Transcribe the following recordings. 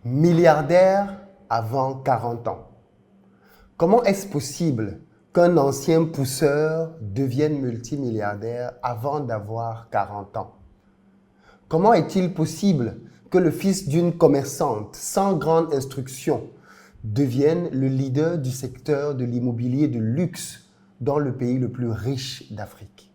Milliardaire avant 40 ans. Comment est-ce possible qu'un ancien pousseur devienne multimilliardaire avant d'avoir 40 ans? Comment est-il possible que le fils d'une commerçante sans grande instruction devienne le leader du secteur de l'immobilier de luxe dans le pays le plus riche d'Afrique?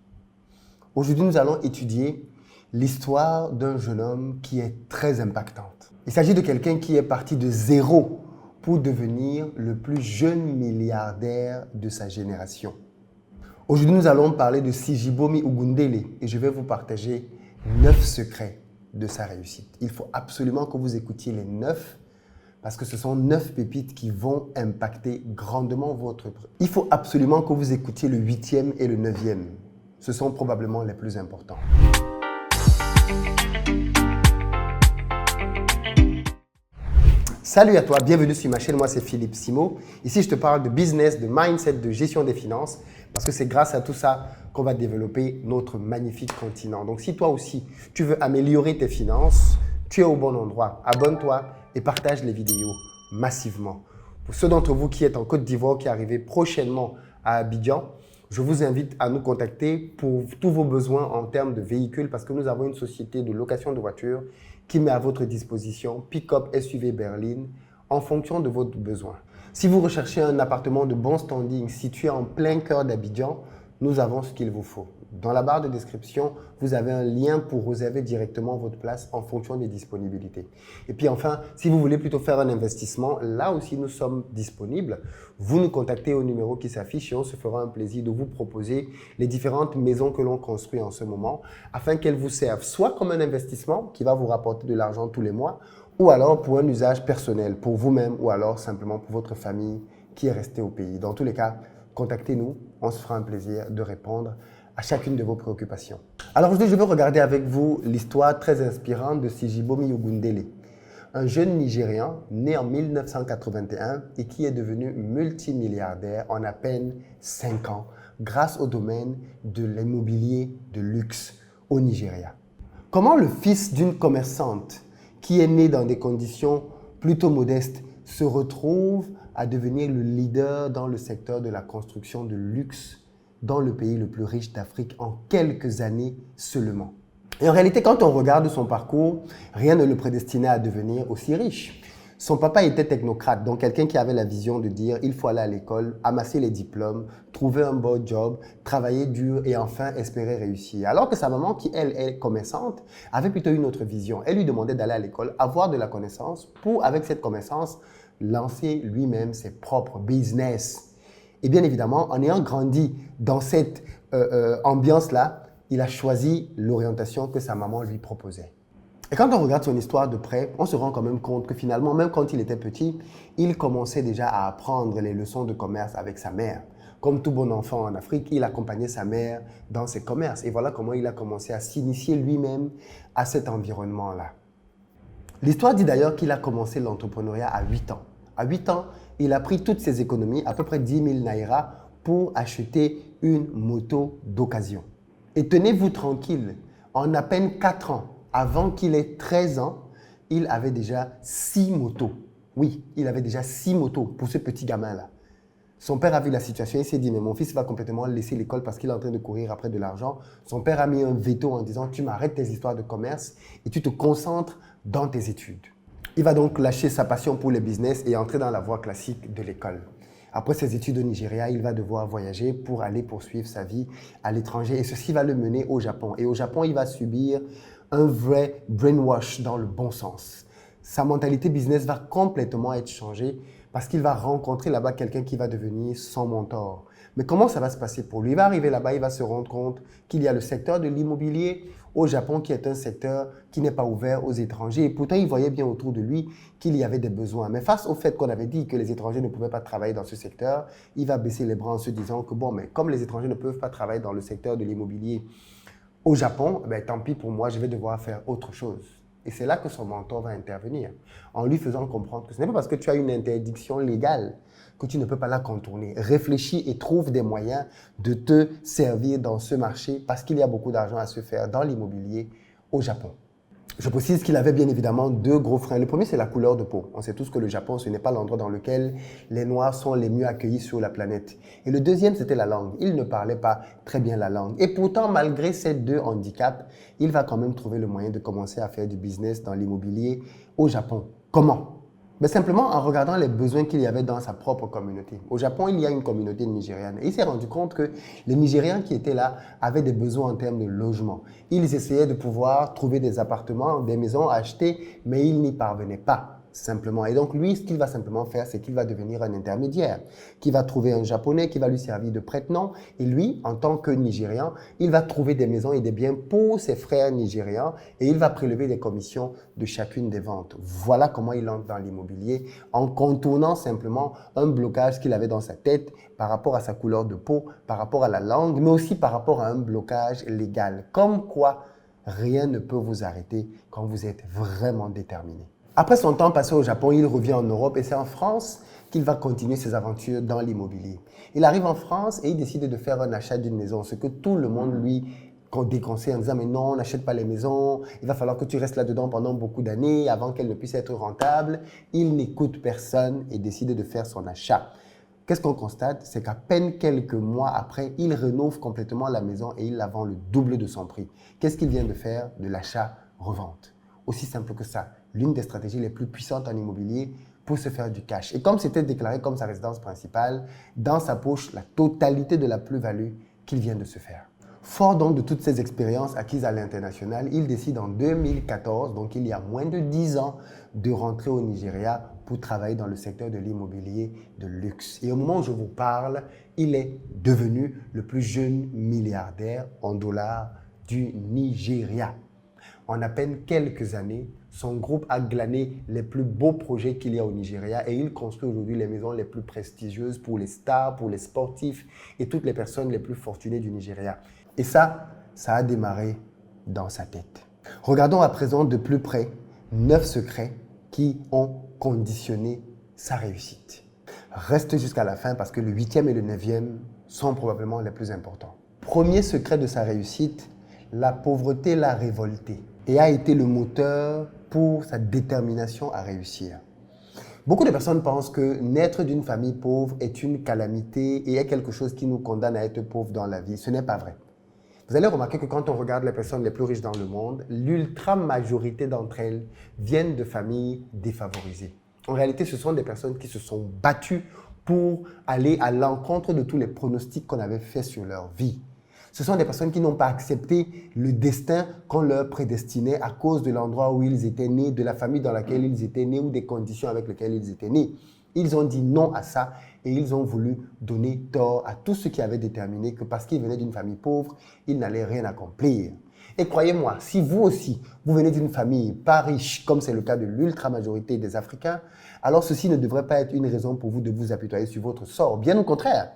Aujourd'hui, nous allons étudier l'histoire d'un jeune homme qui est très impactante. Il s'agit de quelqu'un qui est parti de zéro pour devenir le plus jeune milliardaire de sa génération. Aujourd'hui, nous allons parler de Sijibomi Ogundele et je vais vous partager 9 secrets de sa réussite. Il faut absolument que vous écoutiez les 9 parce que ce sont 9 pépites qui vont impacter grandement votre... Il faut absolument que vous écoutiez le 8e et le 9e. Ce sont probablement les plus importants. Salut à toi, bienvenue sur ma chaîne, moi c'est Philippe Simo. Ici je te parle de business, de mindset, de gestion des finances parce que c'est grâce à tout ça qu'on va développer notre magnifique continent. Donc si toi aussi tu veux améliorer tes finances, tu es au bon endroit. Abonne-toi et partage les vidéos massivement. Pour ceux d'entre vous qui êtes en Côte d'Ivoire, qui arrivez prochainement à Abidjan, je vous invite à nous contacter pour tous vos besoins en termes de véhicules parce que nous avons une société de location de voitures qui met à votre disposition pick-up SUV berline en fonction de votre besoin. Si vous recherchez un appartement de bon standing situé en plein cœur d'Abidjan, nous avons ce qu'il vous faut. Dans la barre de description, vous avez un lien pour réserver directement votre place en fonction des disponibilités. Et puis enfin, si vous voulez plutôt faire un investissement, là aussi nous sommes disponibles. Vous nous contactez au numéro qui s'affiche et on se fera un plaisir de vous proposer les différentes maisons que l'on construit en ce moment afin qu'elles vous servent soit comme un investissement qui va vous rapporter de l'argent tous les mois ou alors pour un usage personnel, pour vous-même ou alors simplement pour votre famille qui est restée au pays. Dans tous les cas, contactez-nous, on se fera un plaisir de répondre à chacune de vos préoccupations. Alors aujourd'hui, je veux regarder avec vous l'histoire très inspirante de Sijibomi Ogundele, un jeune Nigérian né en 1981 et qui est devenu multimilliardaire en à peine 5 ans grâce au domaine de l'immobilier de luxe au Nigeria. Comment le fils d'une commerçante qui est né dans des conditions plutôt modestes se retrouve à devenir le leader dans le secteur de la construction de luxe dans le pays le plus riche d'Afrique en quelques années seulement. Et en réalité, quand on regarde son parcours, rien ne le prédestinait à devenir aussi riche. Son papa était technocrate, donc quelqu'un qui avait la vision de dire il faut aller à l'école, amasser les diplômes, trouver un bon job, travailler dur et enfin espérer réussir. Alors que sa maman, qui elle est commerçante, avait plutôt une autre vision. Elle lui demandait d'aller à l'école, avoir de la connaissance pour, avec cette connaissance, lancer lui-même ses propres business. Et bien évidemment, en ayant grandi dans cette ambiance-là, il a choisi l'orientation que sa maman lui proposait. Et quand on regarde son histoire de près, on se rend quand même compte que finalement, même quand il était petit, il commençait déjà à apprendre les leçons de commerce avec sa mère. Comme tout bon enfant en Afrique, il accompagnait sa mère dans ses commerces. Et voilà comment il a commencé à s'initier lui-même à cet environnement-là. L'histoire dit d'ailleurs qu'il a commencé l'entrepreneuriat à 8 ans. À 8 ans, il a pris toutes ses économies, à peu près 10 000 naira, pour acheter une moto d'occasion. Et tenez-vous tranquille, en à peine 4 ans, avant qu'il ait 13 ans, il avait déjà 6 motos. Oui, il avait déjà 6 motos pour ce petit gamin-là. Son père a vu la situation, il s'est dit, mais mon fils va complètement laisser l'école parce qu'il est en train de courir après de l'argent. Son père a mis un veto en disant, tu m'arrêtes tes histoires de commerce et tu te concentres dans tes études. Il va donc lâcher sa passion pour le business et entrer dans la voie classique de l'école. Après ses études au Nigeria, il va devoir voyager pour aller poursuivre sa vie à l'étranger et ceci va le mener au Japon. Et au Japon, il va subir un vrai brainwash dans le bon sens. Sa mentalité business va complètement être changée parce qu'il va rencontrer là-bas quelqu'un qui va devenir son mentor. Mais comment ça va se passer pour lui? Il va arriver là-bas, il va se rendre compte qu'il y a le secteur de l'immobilier au Japon qui est un secteur qui n'est pas ouvert aux étrangers. Et pourtant, il voyait bien autour de lui qu'il y avait des besoins. Mais face au fait qu'on avait dit que les étrangers ne pouvaient pas travailler dans ce secteur, il va baisser les bras en se disant que bon, mais comme les étrangers ne peuvent pas travailler dans le secteur de l'immobilier au Japon, ben, tant pis pour moi, je vais devoir faire autre chose. Et c'est là que son mentor va intervenir, en lui faisant comprendre que ce n'est pas parce que tu as une interdiction légale que tu ne peux pas la contourner. Réfléchis et trouve des moyens de te servir dans ce marché parce qu'il y a beaucoup d'argent à se faire dans l'immobilier au Japon. Je précise qu'il avait bien évidemment deux gros freins. Le premier, c'est la couleur de peau. On sait tous que le Japon, ce n'est pas l'endroit dans lequel les Noirs sont les mieux accueillis sur la planète. Et le deuxième, c'était la langue. Il ne parlait pas très bien la langue. Et pourtant, malgré ces deux handicaps, il va quand même trouver le moyen de commencer à faire du business dans l'immobilier au Japon. Comment? Mais simplement en regardant les besoins qu'il y avait dans sa propre communauté. Au Japon, il y a une communauté nigériane. Et il s'est rendu compte que les Nigériens qui étaient là avaient des besoins en termes de logement. Ils essayaient de pouvoir trouver des appartements, des maisons à acheter, mais ils n'y parvenaient pas. Simplement. Et donc, lui, ce qu'il va simplement faire, c'est qu'il va devenir un intermédiaire, qui va trouver un Japonais qui va lui servir de prête-nom. Et lui, en tant que Nigérian, il va trouver des maisons et des biens pour ses frères nigérians et il va prélever des commissions de chacune des ventes. Voilà comment il entre dans l'immobilier, en contournant simplement un blocage qu'il avait dans sa tête par rapport à sa couleur de peau, par rapport à la langue, mais aussi par rapport à un blocage légal. Comme quoi, rien ne peut vous arrêter quand vous êtes vraiment déterminé. Après son temps passé au Japon, il revient en Europe et c'est en France qu'il va continuer ses aventures dans l'immobilier. Il arrive en France et il décide de faire un achat d'une maison, ce que tout le monde lui déconseille en disant « mais non, n'achète pas les maisons, il va falloir que tu restes là-dedans pendant beaucoup d'années avant qu'elle ne puisse être rentable ». Il n'écoute personne et décide de faire son achat. Qu'est-ce qu'on constate? C'est qu'à peine quelques mois après, il rénove complètement la maison et il la vend le double de son prix. Qu'est-ce qu'il vient de faire? De l'achat-revente. Aussi simple que ça. L'une des stratégies les plus puissantes en immobilier pour se faire du cash. Et comme c'était déclaré comme sa résidence principale, dans sa poche, la totalité de la plus-value qu'il vient de se faire. Fort donc de toutes ces expériences acquises à l'international, il décide en 2014, donc il y a moins de 10 ans, de rentrer au Nigeria pour travailler dans le secteur de l'immobilier de luxe. Et au moment où je vous parle, il est devenu le plus jeune milliardaire en dollars du Nigeria. En à peine quelques années, son groupe a glané les plus beaux projets qu'il y a au Nigeria et il construit aujourd'hui les maisons les plus prestigieuses pour les stars, pour les sportifs et toutes les personnes les plus fortunées du Nigeria. Et ça a démarré dans sa tête. Regardons à présent de plus près 9 secrets qui ont conditionné sa réussite. Reste jusqu'à la fin parce que le 8e et le 9e sont probablement les plus importants. Premier secret de sa réussite, la pauvreté l'a révolté et a été le moteur pour sa détermination à réussir. Beaucoup de personnes pensent que naître d'une famille pauvre est une calamité et est quelque chose qui nous condamne à être pauvres dans la vie. Ce n'est pas vrai. Vous allez remarquer que quand on regarde les personnes les plus riches dans le monde, l'ultra-majorité d'entre elles viennent de familles défavorisées. En réalité, ce sont des personnes qui se sont battues pour aller à l'encontre de tous les pronostics qu'on avait faits sur leur vie. Ce sont des personnes qui n'ont pas accepté le destin qu'on leur prédestinait à cause de l'endroit où ils étaient nés, de la famille dans laquelle ils étaient nés ou des conditions avec lesquelles ils étaient nés. Ils ont dit non à ça et ils ont voulu donner tort à tous ceux qui avaient déterminé que parce qu'ils venaient d'une famille pauvre, ils n'allaient rien accomplir. Et croyez-moi, si vous aussi, vous venez d'une famille pas riche, comme c'est le cas de l'ultra-majorité des Africains, alors ceci ne devrait pas être une raison pour vous de vous apitoyer sur votre sort. Bien au contraire.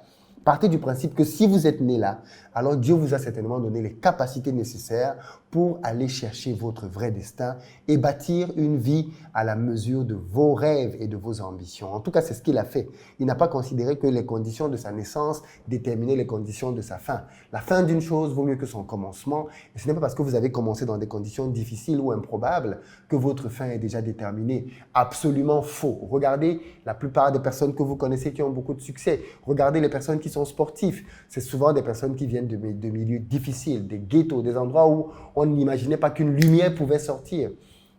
Partez du principe que si vous êtes né là, alors Dieu vous a certainement donné les capacités nécessaires pour aller chercher votre vrai destin et bâtir une vie à la mesure de vos rêves et de vos ambitions. En tout cas, c'est ce qu'il a fait. Il n'a pas considéré que les conditions de sa naissance déterminaient les conditions de sa fin. La fin d'une chose vaut mieux que son commencement. Et ce n'est pas parce que vous avez commencé dans des conditions difficiles ou improbables que votre fin est déjà déterminée. Absolument faux. Regardez la plupart des personnes que vous connaissez qui ont beaucoup de succès. Regardez les personnes qui sont sportifs. C'est souvent des personnes qui viennent de milieux difficiles, des ghettos, des endroits où on n'imaginait pas qu'une lumière pouvait sortir.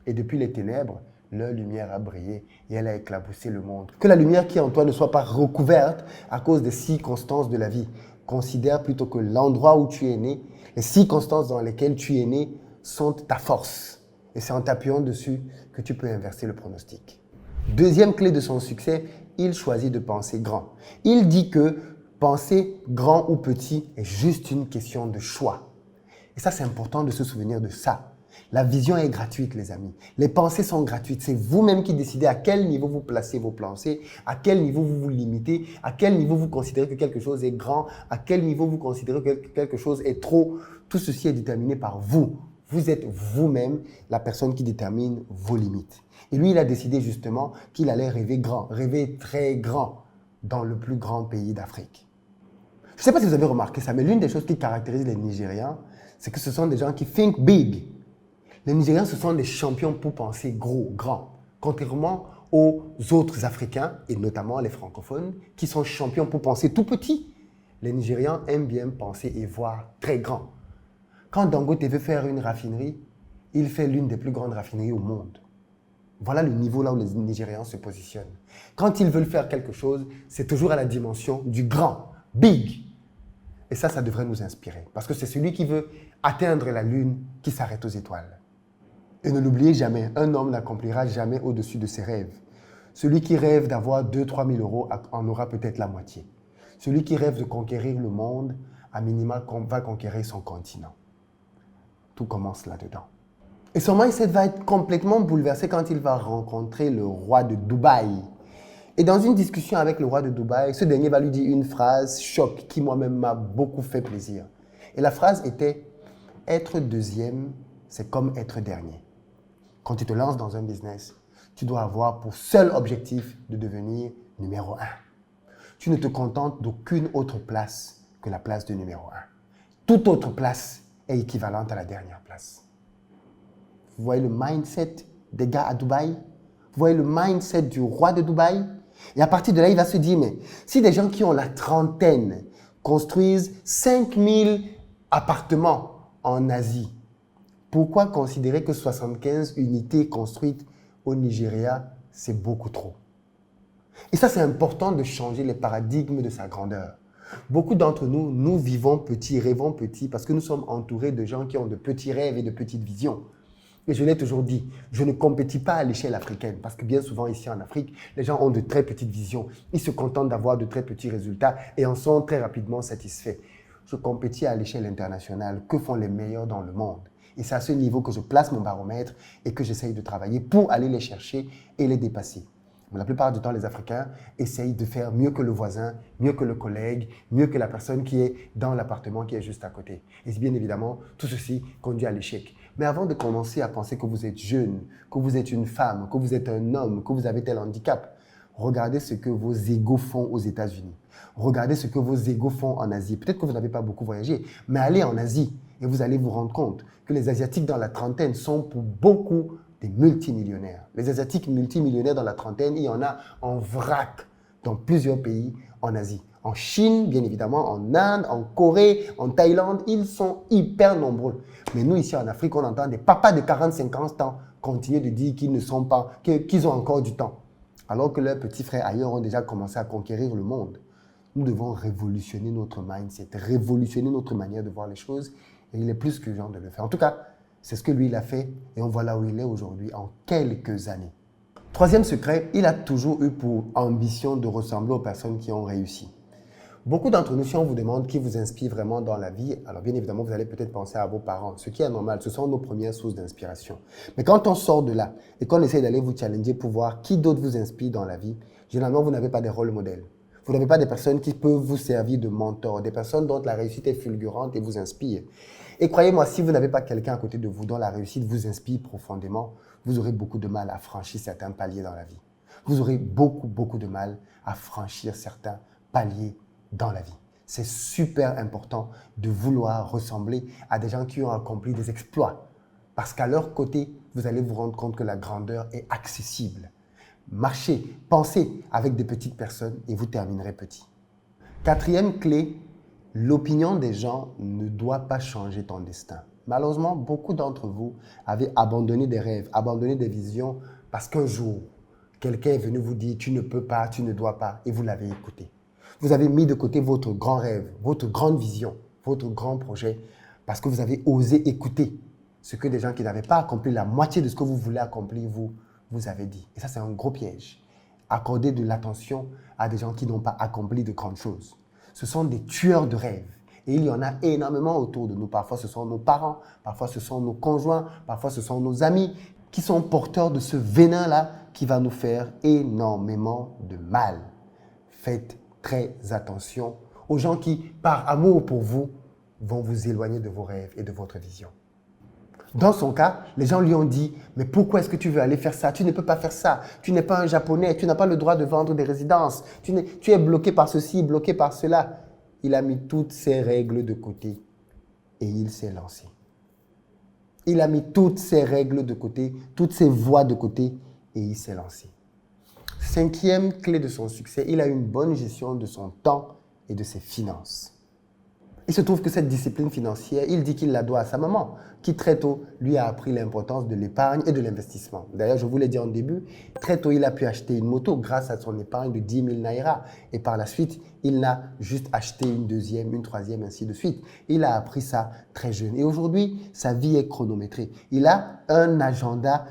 Et depuis les ténèbres, leur lumière a brillé et elle a éclaboussé le monde. Que la lumière qui est en toi ne soit pas recouverte à cause des circonstances de la vie. Considère plutôt que l'endroit où tu es né, les circonstances dans lesquelles tu es né sont ta force. Et c'est en t'appuyant dessus que tu peux inverser le pronostic. Deuxième clé de son succès, il choisit de penser grand. Il dit que penser grand ou petit est juste une question de choix. Et ça, c'est important de se souvenir de ça. La vision est gratuite, les amis. Les pensées sont gratuites. C'est vous-même qui décidez à quel niveau vous placez vos pensées, à quel niveau vous vous limitez, à quel niveau vous considérez que quelque chose est grand, à quel niveau vous considérez que quelque chose est trop. Tout ceci est déterminé par vous. Vous êtes vous-même la personne qui détermine vos limites. Et lui, il a décidé justement qu'il allait rêver grand, rêver très grand dans le plus grand pays d'Afrique. Je ne sais pas si vous avez remarqué ça, mais l'une des choses qui caractérise les Nigérians, c'est que ce sont des gens qui think big. Les Nigérians, ce sont des champions pour penser gros, grand. Contrairement aux autres Africains, et notamment les francophones, qui sont champions pour penser tout petit. Les Nigérians aiment bien penser et voir très grand. Quand Dangote veut faire une raffinerie, il fait l'une des plus grandes raffineries au monde. Voilà le niveau là où les Nigérians se positionnent. Quand ils veulent faire quelque chose, c'est toujours à la dimension du grand, big. Et ça devrait nous inspirer. Parce que c'est celui qui veut atteindre la lune qui s'arrête aux étoiles. Et ne l'oubliez jamais, un homme n'accomplira jamais au-dessus de ses rêves. Celui qui rêve d'avoir 2-3 000 euros en aura peut-être la moitié. Celui qui rêve de conquérir le monde, à minima, va conquérir son continent. Tout commence là-dedans. Et son mindset va être complètement bouleversé quand il va rencontrer le roi de Dubaï. Et dans une discussion avec le roi de Dubaï, ce dernier va lui dire une phrase choc qui moi-même m'a beaucoup fait plaisir. Et la phrase était « Être deuxième, c'est comme être dernier ». Quand tu te lances dans un business, tu dois avoir pour seul objectif de devenir numéro 1. Tu ne te contentes d'aucune autre place que la place de numéro 1. Toute autre place est équivalente à la dernière place. Vous voyez le mindset des gars à Dubaï? Vous voyez le mindset du roi de Dubaï? Et à partir de là, il va se dire, mais si des gens qui ont la trentaine construisent 5000 appartements en Asie, pourquoi considérer que 75 unités construites au Nigeria, c'est beaucoup trop? Et ça, c'est important de changer les paradigmes de sa grandeur. Beaucoup d'entre nous, nous vivons petit, rêvons petit, parce que nous sommes entourés de gens qui ont de petits rêves et de petites visions. Et je l'ai toujours dit, je ne compétis pas à l'échelle africaine, parce que bien souvent ici en Afrique, les gens ont de très petites visions. Ils se contentent d'avoir de très petits résultats et en sont très rapidement satisfaits. Je compétis à l'échelle internationale. Que font les meilleurs dans le monde? Et c'est à ce niveau que je place mon baromètre et que j'essaye de travailler pour aller les chercher et les dépasser. Mais la plupart du temps, les Africains essayent de faire mieux que le voisin, mieux que le collègue, mieux que la personne qui est dans l'appartement qui est juste à côté. Et bien évidemment, tout ceci conduit à l'échec. Mais avant de commencer à penser que vous êtes jeune, que vous êtes une femme, que vous êtes un homme, que vous avez tel handicap, regardez ce que vos égaux font aux États-Unis. Regardez ce que vos égaux font en Asie. Peut-être que vous n'avez pas beaucoup voyagé, mais allez en Asie et vous allez vous rendre compte que les Asiatiques dans la trentaine sont pour beaucoup des multimillionnaires. Les Asiatiques multimillionnaires dans la trentaine, il y en a en vrac dans plusieurs pays en Asie. En Chine, bien évidemment, en Inde, en Corée, en Thaïlande, ils sont hyper nombreux. Mais nous, ici en Afrique, on entend des papas de 40-50 ans continuer de dire qu'ils ne sont pas, qu'ils ont encore du temps. Alors que leurs petits frères ailleurs ont déjà commencé à conquérir le monde. Nous devons révolutionner notre mindset, révolutionner notre manière de voir les choses. Et il est plus qu'urgent de le faire. En tout cas, c'est ce que lui, il a fait. Et on voit là où il est aujourd'hui en quelques années. Troisième secret, il a toujours eu pour ambition de ressembler aux personnes qui ont réussi. Beaucoup d'entre nous, si on vous demande qui vous inspire vraiment dans la vie, alors bien évidemment, vous allez peut-être penser à vos parents, ce qui est normal, ce sont nos premières sources d'inspiration. Mais quand on sort de là et qu'on essaie d'aller vous challenger pour voir qui d'autre vous inspire dans la vie, généralement, vous n'avez pas des rôles modèles. Vous n'avez pas des personnes qui peuvent vous servir de mentor, des personnes dont la réussite est fulgurante et vous inspire. Et croyez-moi, si vous n'avez pas quelqu'un à côté de vous dont la réussite vous inspire profondément, vous aurez beaucoup de mal à franchir certains paliers dans la vie. Vous aurez beaucoup de mal à franchir certains paliers dans la vie. C'est super important de vouloir ressembler à des gens qui ont accompli des exploits. Parce qu'à leur côté, vous allez vous rendre compte que la grandeur est accessible. Marchez, pensez avec des petites personnes et vous terminerez petit. Quatrième clé, l'opinion des gens ne doit pas changer ton destin. Malheureusement, beaucoup d'entre vous avaient abandonné des rêves, abandonné des visions parce qu'un jour, quelqu'un est venu vous dire « tu ne peux pas, tu ne dois pas » et vous l'avez écouté. Vous avez mis de côté votre grand rêve, votre grande vision, votre grand projet parce que vous avez osé écouter ce que des gens qui n'avaient pas accompli la moitié de ce que vous voulez accomplir, vous avez dit. Et ça, c'est un gros piège. Accorder de l'attention à des gens qui n'ont pas accompli de grandes choses. Ce sont des tueurs de rêves. Et il y en a énormément autour de nous. Parfois, ce sont nos parents, parfois, ce sont nos conjoints, parfois, ce sont nos amis qui sont porteurs de ce venin-là qui va nous faire énormément de mal. Faites très attention aux gens qui, par amour pour vous, vont vous éloigner de vos rêves et de votre vision. Dans son cas, les gens lui ont dit « Mais pourquoi est-ce que tu veux aller faire ça? Tu ne peux pas faire ça. Tu n'es pas un Japonais. Tu n'as pas le droit de vendre des résidences. Tu es bloqué par ceci, bloqué par cela. » Il a mis toutes ses règles de côté et il s'est lancé. Il a mis toutes ses règles de côté, toutes ses voies de côté et il s'est lancé. Cinquième clé de son succès, il a une bonne gestion de son temps et de ses finances. Il se trouve que cette discipline financière, il dit qu'il la doit à sa maman, qui très tôt lui a appris l'importance de l'épargne et de l'investissement. D'ailleurs, je vous l'ai dit en début, très tôt, il a pu acheter une moto grâce à son épargne de 10 000 naira. Et par la suite, il n'a juste acheté une deuxième, une troisième, ainsi de suite. Il a appris ça très jeune. Et aujourd'hui, sa vie est chronométrée. Il a un agenda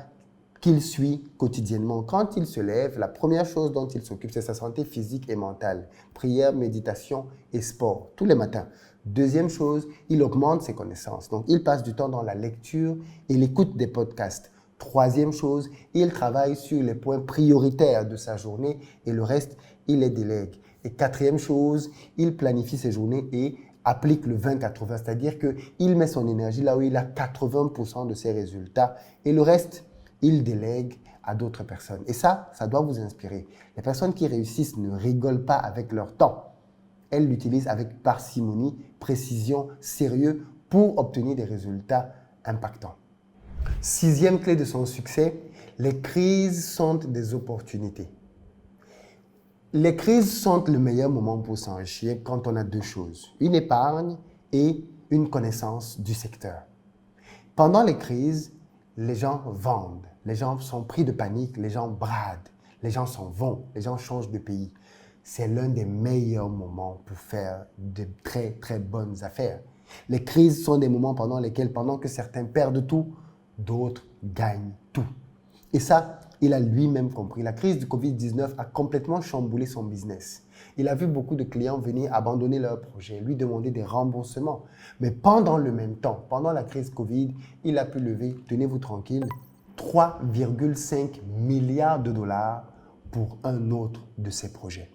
qu'il suit quotidiennement. Quand il se lève, la première chose dont il s'occupe, c'est sa santé physique et mentale. Prière, méditation et sport, tous les matins. Deuxième chose, il augmente ses connaissances. Donc, il passe du temps dans la lecture et l'écoute des podcasts. Troisième chose, il travaille sur les points prioritaires de sa journée et le reste, il les délègue. Et quatrième chose, il planifie ses journées et applique le 20-80, c'est-à-dire qu'il met son énergie là où il a 80% de ses résultats et le reste, il délègue à d'autres personnes. Et ça doit vous inspirer. Les personnes qui réussissent ne rigolent pas avec leur temps. Elles l'utilisent avec parcimonie, précision, sérieux pour obtenir des résultats impactants. Sixième clé de son succès, les crises sont des opportunités. Les crises sont le meilleur moment pour s'enrichir quand on a deux choses, une épargne et une connaissance du secteur. Pendant les crises, les gens vendent, les gens sont pris de panique, les gens bradent, les gens s'en vont, les gens changent de pays. C'est l'un des meilleurs moments pour faire de très, très bonnes affaires. Les crises sont des moments pendant lesquels, pendant que certains perdent tout, d'autres gagnent tout. Et ça, il a lui-même compris. La crise du Covid-19 a complètement chamboulé son business. Il a vu beaucoup de clients venir abandonner leurs projets, lui demander des remboursements. Mais pendant le même temps, pendant la crise Covid, il a pu lever, tenez-vous tranquille, 3,5 milliards de dollars pour un autre de ses projets.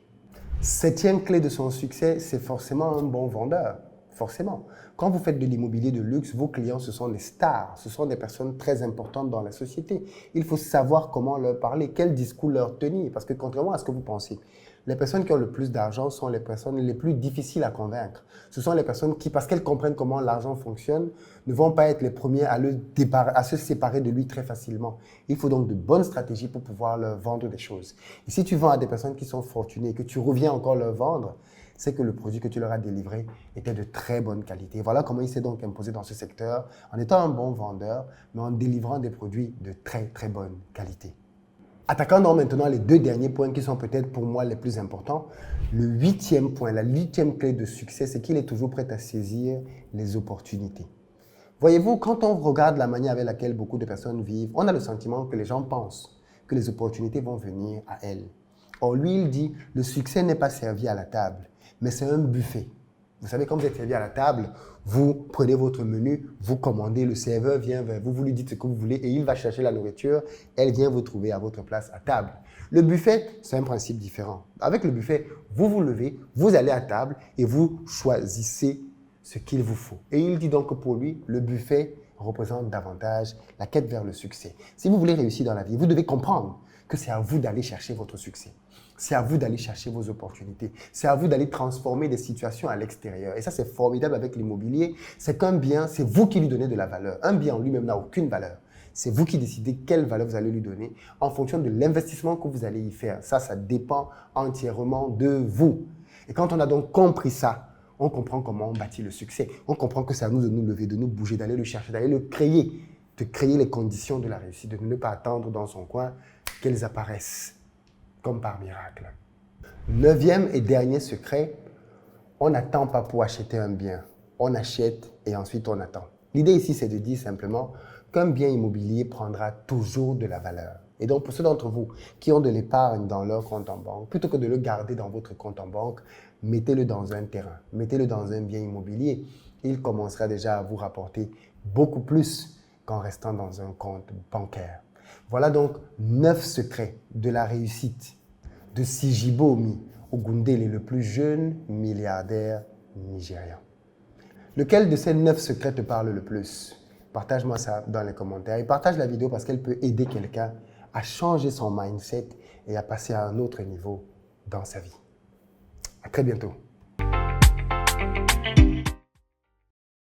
Septième clé de son succès, c'est forcément un bon vendeur. Forcément. Quand vous faites de l'immobilier de luxe, vos clients, ce sont des stars. Ce sont des personnes très importantes dans la société. Il faut savoir comment leur parler, quel discours leur tenir. Parce que contrairement à ce que vous pensez, les personnes qui ont le plus d'argent sont les personnes les plus difficiles à convaincre. Ce sont les personnes qui, parce qu'elles comprennent comment l'argent fonctionne, ne vont pas être les premiers à se séparer de lui très facilement. Il faut donc de bonnes stratégies pour pouvoir leur vendre des choses. Et si tu vends à des personnes qui sont fortunées et que tu reviens encore leur vendre, c'est que le produit que tu leur as délivré était de très bonne qualité. Voilà comment il s'est donc imposé dans ce secteur, en étant un bon vendeur, mais en délivrant des produits de très, très bonne qualité. Attaquons donc maintenant les deux derniers points qui sont peut-être pour moi les plus importants. Le huitième point, la huitième clé de succès, c'est qu'il est toujours prêt à saisir les opportunités. Voyez-vous, quand on regarde la manière avec laquelle beaucoup de personnes vivent, on a le sentiment que les gens pensent que les opportunités vont venir à elles. Or, lui, il dit, le succès n'est pas servi à la table, mais c'est un buffet. Vous savez, quand vous êtes servi à la table, vous prenez votre menu, vous commandez, le serveur vient vers vous, vous lui dites ce que vous voulez et il va chercher la nourriture, elle vient vous trouver à votre place à table. Le buffet, c'est un principe différent. Avec le buffet, vous vous levez, vous allez à table et vous choisissez ce qu'il vous faut. Et il dit donc que pour lui, le buffet représente davantage la quête vers le succès. Si vous voulez réussir dans la vie, vous devez comprendre que c'est à vous d'aller chercher votre succès. C'est à vous d'aller chercher vos opportunités. C'est à vous d'aller transformer des situations à l'extérieur. Et ça, c'est formidable avec l'immobilier. C'est qu'un bien, c'est vous qui lui donnez de la valeur. Un bien en lui-même n'a aucune valeur. C'est vous qui décidez quelle valeur vous allez lui donner en fonction de l'investissement que vous allez y faire. Ça dépend entièrement de vous. Et quand on a donc compris ça, on comprend comment on bâtit le succès. On comprend que c'est à nous de nous lever, de nous bouger, d'aller le chercher, d'aller le créer, de créer les conditions de la réussite, de ne pas attendre dans son coin qu'elles apparaissent comme par miracle. Neuvième et dernier secret, on n'attend pas pour acheter un bien. On achète et ensuite on attend. L'idée ici, c'est de dire simplement qu'un bien immobilier prendra toujours de la valeur. Et donc, pour ceux d'entre vous qui ont de l'épargne dans leur compte en banque, plutôt que de le garder dans votre compte en banque, mettez-le dans un terrain, mettez-le dans un bien immobilier. Il commencera déjà à vous rapporter beaucoup plus qu'en restant dans un compte bancaire. Voilà donc 9 secrets de la réussite de Sijibo Omi Ogundele, le plus jeune milliardaire nigérian. Lequel de ces 9 secrets te parle le plus? Partage-moi ça dans les commentaires et partage la vidéo parce qu'elle peut aider quelqu'un à changer son mindset et à passer à un autre niveau dans sa vie. À très bientôt.